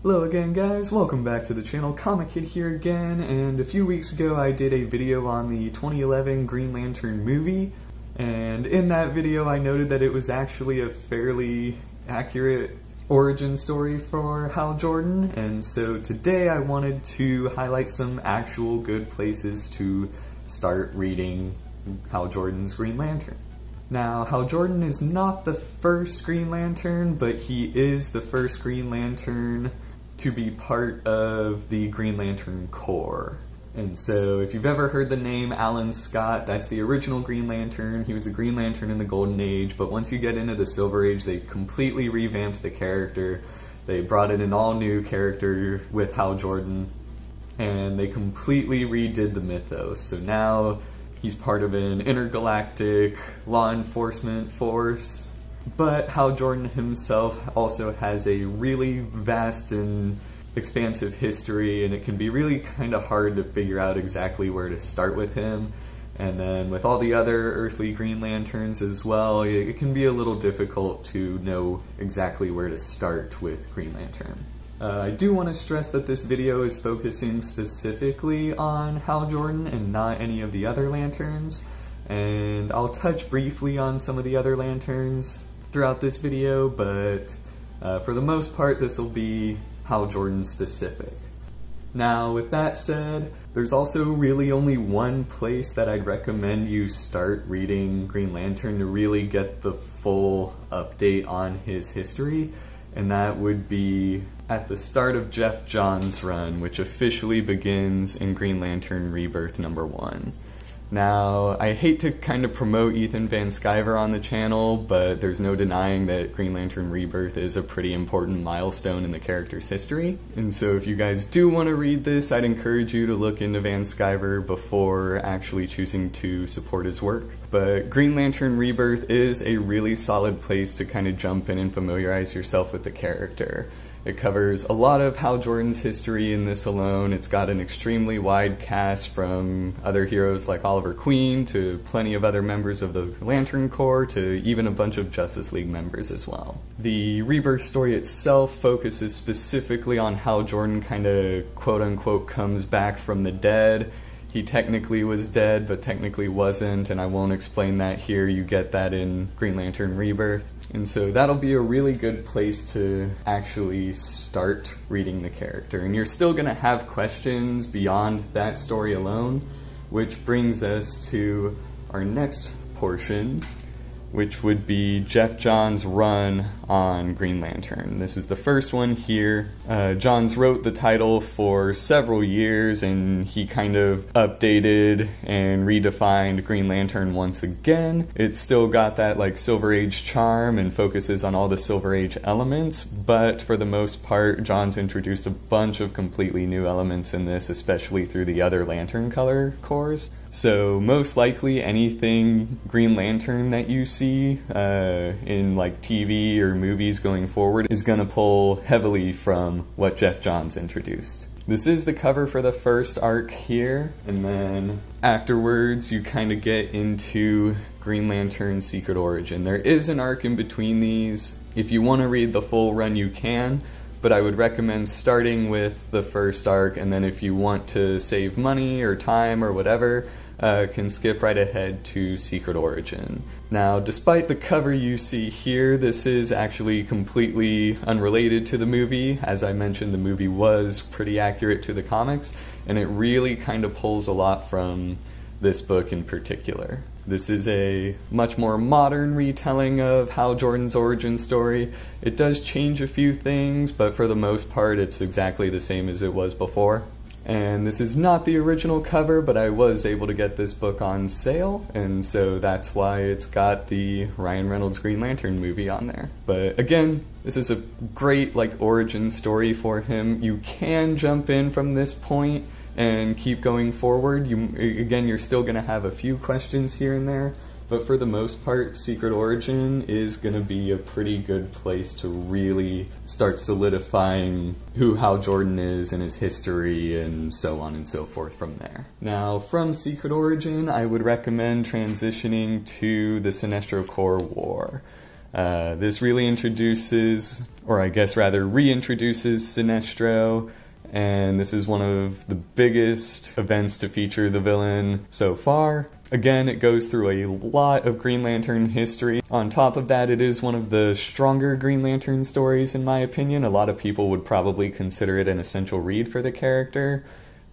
Hello again guys, welcome back to the channel. Comic Kid here again, and a few weeks ago I did a video on the 2011 Green Lantern movie, and in that video I noted that it was actually a fairly accurate origin story for Hal Jordan, and so today I wanted to highlight some actual good places to start reading Hal Jordan's Green Lantern. Now, Hal Jordan is not the first Green Lantern, but he is the first Green Lantern to be part of the Green Lantern Corps. And so, if you've ever heard the name Alan Scott, that's the original Green Lantern. He was the Green Lantern in the Golden Age, but once you get into the Silver Age, they completely revamped the character. They brought in an all-new character with Hal Jordan, and they completely redid the mythos. So now, he's part of an intergalactic law enforcement force. But Hal Jordan himself also has a really vast and expansive history, and it can be really kind of hard to figure out exactly where to start with him. And then with all the other earthly Green Lanterns as well, it can be a little difficult to know exactly where to start with Green Lantern. I do want to stress that this video is focusing specifically on Hal Jordan and not any of the other Lanterns, and I'll touch briefly on some of the other Lanterns throughout this video, but for the most part this will be Hal Jordan specific. Now, with that said, there's also really only one place that I'd recommend you start reading Green Lantern to really get the full update on his history, and that would be at the start of Geoff Johns' run, which officially begins in Green Lantern Rebirth #1. Now, I hate to kind of promote Ethan Van Sciver on the channel, but there's no denying that Green Lantern Rebirth is a pretty important milestone in the character's history. And so if you guys do want to read this, I'd encourage you to look into Van Sciver before actually choosing to support his work. But Green Lantern Rebirth is a really solid place to kind of jump in and familiarize yourself with the character. It covers a lot of Hal Jordan's history in this alone. It's got an extremely wide cast from other heroes like Oliver Queen to plenty of other members of the Lantern Corps to even a bunch of Justice League members as well. The Rebirth story itself focuses specifically on how Jordan kind of quote-unquote comes back from the dead. He technically was dead, but technically wasn't, and I won't explain that here. You get that in Green Lantern Rebirth. And so that'll be a really good place to actually start reading the character. And you're still going to have questions beyond that story alone, which brings us to our next portion, which would be Geoff Johns' run on Green Lantern. This is the first one here. Johns wrote the title for several years, and he kind of updated and redefined Green Lantern once again. It's still got that like Silver Age charm and focuses on all the Silver Age elements, but for the most part, Johns introduced a bunch of completely new elements in this, especially through the other Lantern color cores. So most likely anything Green Lantern that you see in like TV or movies going forward is going to pull heavily from what Geoff Johns introduced. This is the cover for the first arc here, and then afterwards you kind of get into Green Lantern's Secret Origin. There is an arc in between these. If you want to read the full run you can, but I would recommend starting with the first arc, and then if you want to save money or time or whatever, can skip right ahead to Secret Origin. Now, despite the cover you see here, this is actually completely unrelated to the movie. As I mentioned, the movie was pretty accurate to the comics, and it really kind of pulls a lot from this book in particular. This is a much more modern retelling of Hal Jordan's origin story. It does change a few things, but for the most part it's exactly the same as it was before. And this is not the original cover, but I was able to get this book on sale, and so that's why it's got the Ryan Reynolds Green Lantern movie on there. But again, this is a great like origin story for him. You can jump in from this point and keep going forward. You're still going to have a few questions here and there, but for the most part, Secret Origin is going to be a pretty good place to really start solidifying who Hal Jordan is and his history and so on and so forth from there. Now, from Secret Origin, I would recommend transitioning to the Sinestro Core War. This really introduces, or I guess rather reintroduces Sinestro, and this is one of the biggest events to feature the villain so far. Again, it goes through a lot of Green Lantern history. On top of that, it is one of the stronger Green Lantern stories in my opinion. A lot of people would probably consider it an essential read for the character.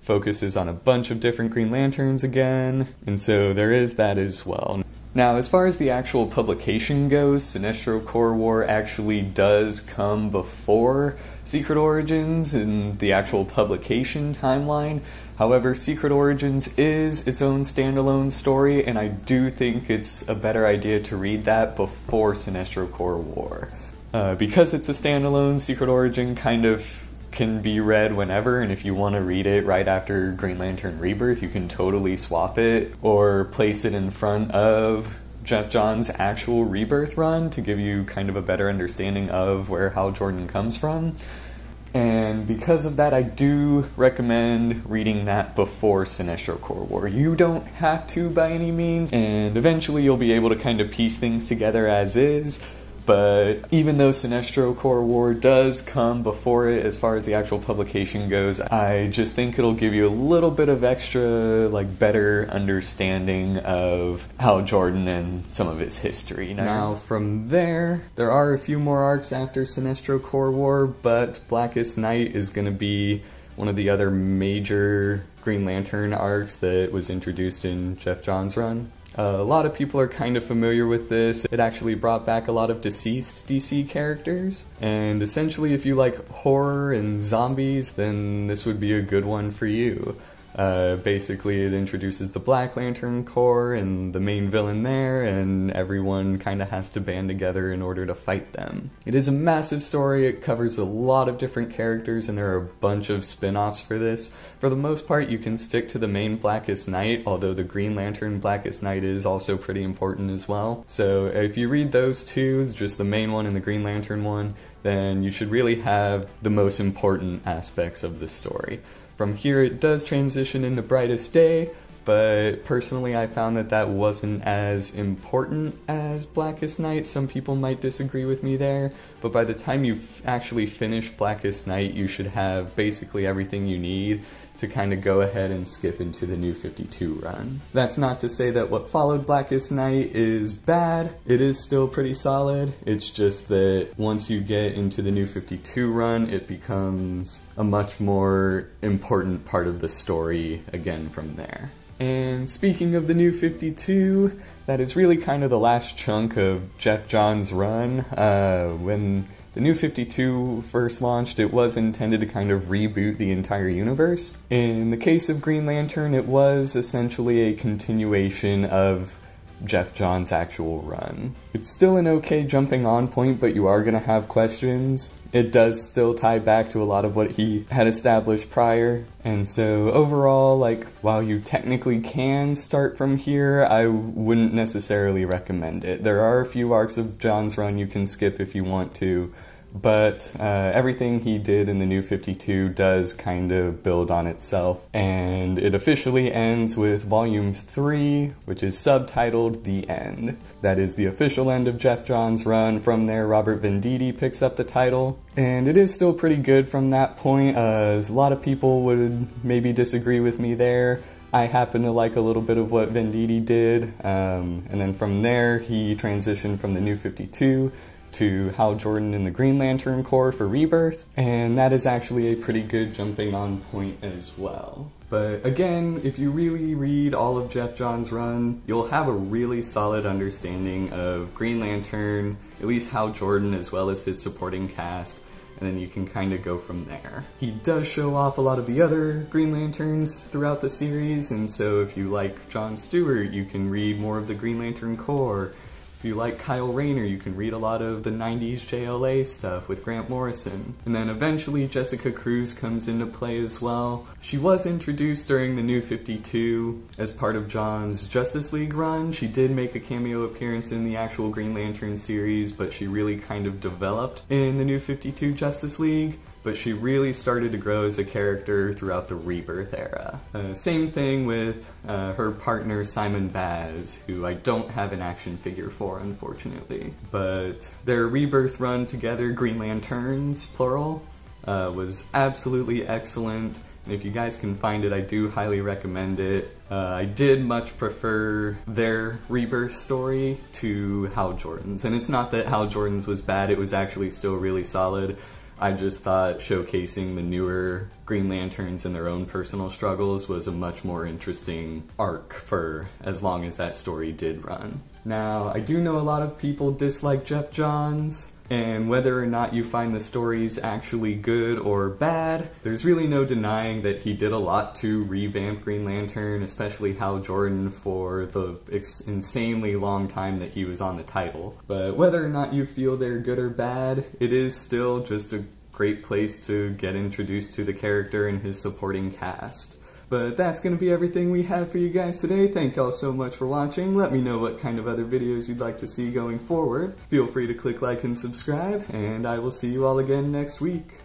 Focuses on a bunch of different Green Lanterns again, and so there is that as well. Now, as far as the actual publication goes, Sinestro Core War actually does come before Secret Origins in the actual publication timeline. However, Secret Origins is its own standalone story, and I do think it's a better idea to read that before Sinestro Core War. Because it's a standalone, Secret Origin kind of can be read whenever, and if you want to read it right after Green Lantern Rebirth, you can totally swap it or place it in front of Jeff Johns' actual Rebirth run to give you kind of a better understanding of where Hal Jordan comes from. And because of that, I do recommend reading that before Sinestro Core War. You don't have to by any means, and eventually you'll be able to kind of piece things together as is. But even though Sinestro Core War does come before it as far as the actual publication goes, I just think it'll give you a little bit of extra, better understanding of Hal Jordan and some of his history. Now from there are a few more arcs after Sinestro Core War, but Blackest Knight is going to be one of the other major Green Lantern arcs that was introduced in Jeff Johns' run. A lot of people are kind of familiar with this. It actually brought back a lot of deceased DC characters, and essentially if you like horror and zombies, then this would be a good one for you. Basically it introduces the Black Lantern Corps and the main villain there, and everyone kind of has to band together in order to fight them. It is a massive story, it covers a lot of different characters, and there are a bunch of spin-offs for this. For the most part, you can stick to the main Blackest Knight, although the Green Lantern Blackest Knight is also pretty important as well. So if you read those two, just the main one and the Green Lantern one, then you should really have the most important aspects of the story. From here it does transition into Brightest Day, but personally I found that that wasn't as important as Blackest Knight. Some people might disagree with me there, but by the time you actually finish Blackest Knight, you should have basically everything you need to kind of go ahead and skip into the New 52 run. That's not to say that what followed Blackest Knight is bad. It is still pretty solid. It's just that once you get into the New 52 run, it becomes a much more important part of the story again from there. And speaking of the New 52, that is really kind of the last chunk of Jeff Johns' run. When the New 52 first launched, it was intended to kind of reboot the entire universe. In the case of Green Lantern, it was essentially a continuation of Jeff Johns' actual run. It's still an okay jumping on point, but you are going to have questions. It does still tie back to a lot of what he had established prior, and so overall, while you technically can start from here, I wouldn't necessarily recommend it. There are a few arcs of John's run you can skip if you want to, but everything he did in the New 52 does kind of build on itself, and it officially ends with Volume 3, which is subtitled The End. That is the official end of Jeff Johns' run. From there, Robert Venditti picks up the title, and it is still pretty good from that point. A lot of people would maybe disagree with me there. I happen to like a little bit of what Venditti did, and then from there, he transitioned from the New 52 to Hal Jordan in the Green Lantern Corps for Rebirth, and that is actually a pretty good jumping on point as well. But again, if you really read all of Jeff Johns' run, you'll have a really solid understanding of Green Lantern, at least Hal Jordan, as well as his supporting cast, and then you can kind of go from there. He does show off a lot of the other Green Lanterns throughout the series, and so if you like John Stewart, you can read more of the Green Lantern Corps. If you like Kyle Rayner, you can read a lot of the 90s JLA stuff with Grant Morrison. And then eventually Jessica Cruz comes into play as well. She was introduced during the New 52 as part of John's Justice League run. She did make a cameo appearance in the actual Green Lantern series, but she really kind of developed in the New 52 Justice League. but she really started to grow as a character throughout the Rebirth era. Same thing with her partner Simon Baz, who I don't have an action figure for, unfortunately. But their Rebirth run together, Green Lanterns, plural, was absolutely excellent. And if you guys can find it, I do highly recommend it. I did much prefer their Rebirth story to Hal Jordan's. And it's not that Hal Jordan's was bad, it was actually still really solid. I just thought showcasing the newer Green Lanterns and their own personal struggles was a much more interesting arc for as long as that story did run. Now, I do know a lot of people dislike Jeff Johns, and whether or not you find the stories actually good or bad, there's really no denying that he did a lot to revamp Green Lantern, especially Hal Jordan, for the insanely long time that he was on the title. But whether or not you feel they're good or bad, it is still just a great place to get introduced to the character and his supporting cast. But that's going to be everything we have for you guys today. Thank y'all so much for watching. Let me know what kind of other videos you'd like to see going forward. Feel free to click like and subscribe, and I will see you all again next week.